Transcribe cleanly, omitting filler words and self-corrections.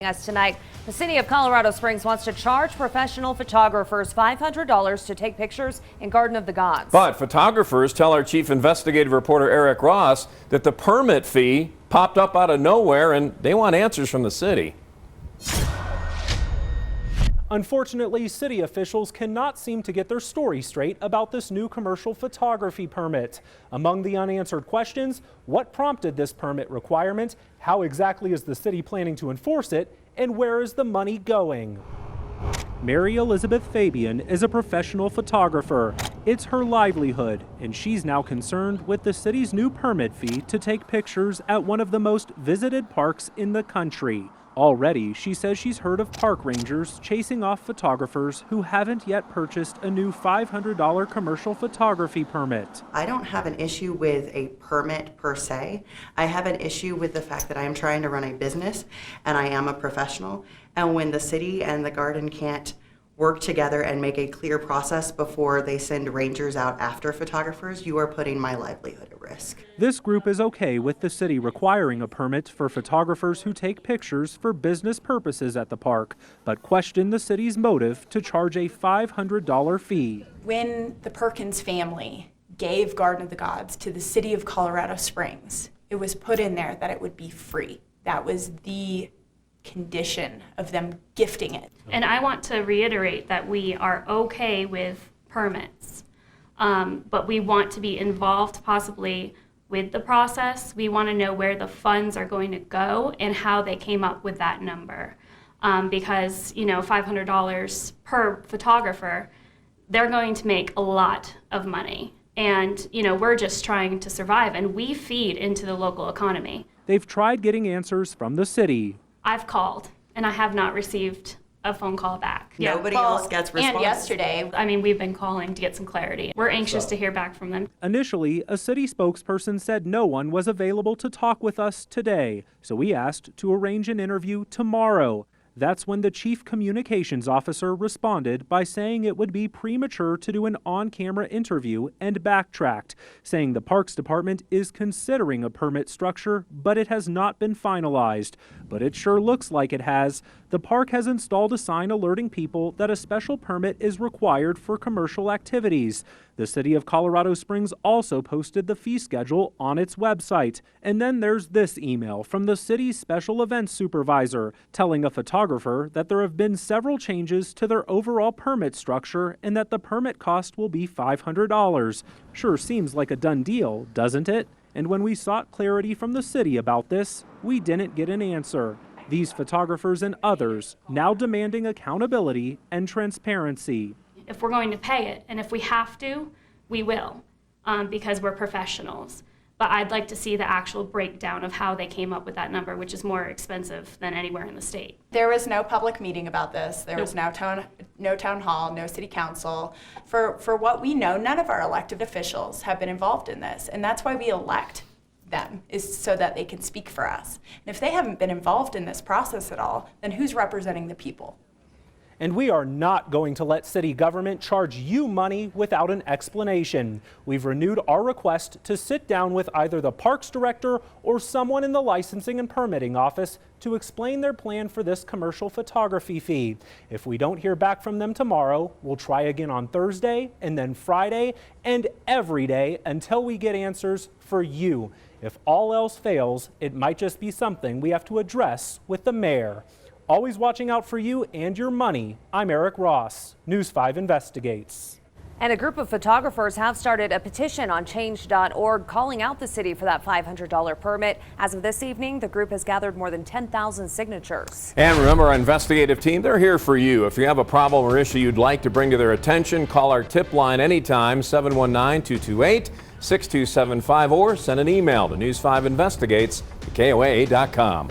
Us tonight, the city of Colorado Springs wants to charge professional photographers $500 to take pictures in Garden of the Gods. But photographers tell our chief investigative reporter Eric Ross that the permit fee popped up out of nowhere and they want answers from the city. Unfortunately, city officials cannot seem to get their story straight about this new commercial photography permit. Among the unanswered questions, what prompted this permit requirement, how exactly is the city planning to enforce it, and where is the money going? Mary Elizabeth Fabian is a professional photographer. It's her livelihood, and she's now concerned with the city's new permit fee to take pictures at one of the most visited parks in the country. Already, she says she's heard of park rangers chasing off photographers who haven't yet purchased a new $500 commercial photography permit. I don't have an issue with a permit per se. I have an issue with the fact that I am trying to run a business and I am a professional. And when the city and the garden can't work together and make a clear process before they send rangers out after photographers, you are putting my livelihood at risk. This group is okay with the city requiring a permit for photographers who take pictures for business purposes at the park, but question the city's motive to charge a $500 fee. When the Perkins family gave Garden of the Gods to the city of Colorado Springs, it was put in there that it would be free. That was the condition of them gifting it. And I want to reiterate that we are okay with permits, but we want to be involved possibly with the process. We want to know where the funds are going to go and how they came up with that number. Because, you know, $500 per photographer, they're going to make a lot of money. And, you know, we're just trying to survive, and we feed into the local economy. They've tried getting answers from the city. I've called, and I have not received a phone call back. Nobody else gets responses. And yesterday, I mean, we've been calling to get some clarity. We're anxious to hear back from them. Initially, a city spokesperson said no one was available to talk with us today, so we asked to arrange an interview tomorrow. That's when the chief communications officer responded by saying it would be premature to do an on-camera interview and backtracked, saying the Parks Department is considering a permit structure, but it has not been finalized. But it sure looks like it has. The park has installed a sign alerting people that a special permit is required for commercial activities. The city of Colorado Springs also posted the fee schedule on its website. And then there's this email from the city's special events supervisor telling a photographer that there have been several changes to their overall permit structure and that the permit cost will be $500. Sure seems like a done deal, doesn't it? And when we sought clarity from the city about this, we didn't get an answer. These photographers and others now demanding accountability and transparency. If we're going to pay it, and if we have to, we will, because we're professionals. But I'd like to see the actual breakdown of how they came up with that number, which is more expensive than anywhere in the state. there was no public meeting about this. There was no town hall, no city council. For what we know, none of our elected officials have been involved in this, and that's why we elect them, is so that they can speak for us. And if they haven't been involved in this process at all, then who's representing the people? And we are not going to let city government charge you money without an explanation. We've renewed our request to sit down with either the parks director or someone in the licensing and permitting office to explain their plan for this commercial photography fee. If we don't hear back from them tomorrow, we'll try again on Thursday and then Friday and every day until we get answers for you. If all else fails, it might just be something we have to address with the mayor. Always watching out for you and your money, I'm Eric Ross, News 5 Investigates. And a group of photographers have started a petition on change.org calling out the city for that $500 permit. As of this evening, the group has gathered more than 10,000 signatures. And remember, our investigative team, they're here for you. If you have a problem or issue you'd like to bring to their attention, call our tip line anytime, 719-228-6275, or send an email to news5investigates@koa.com.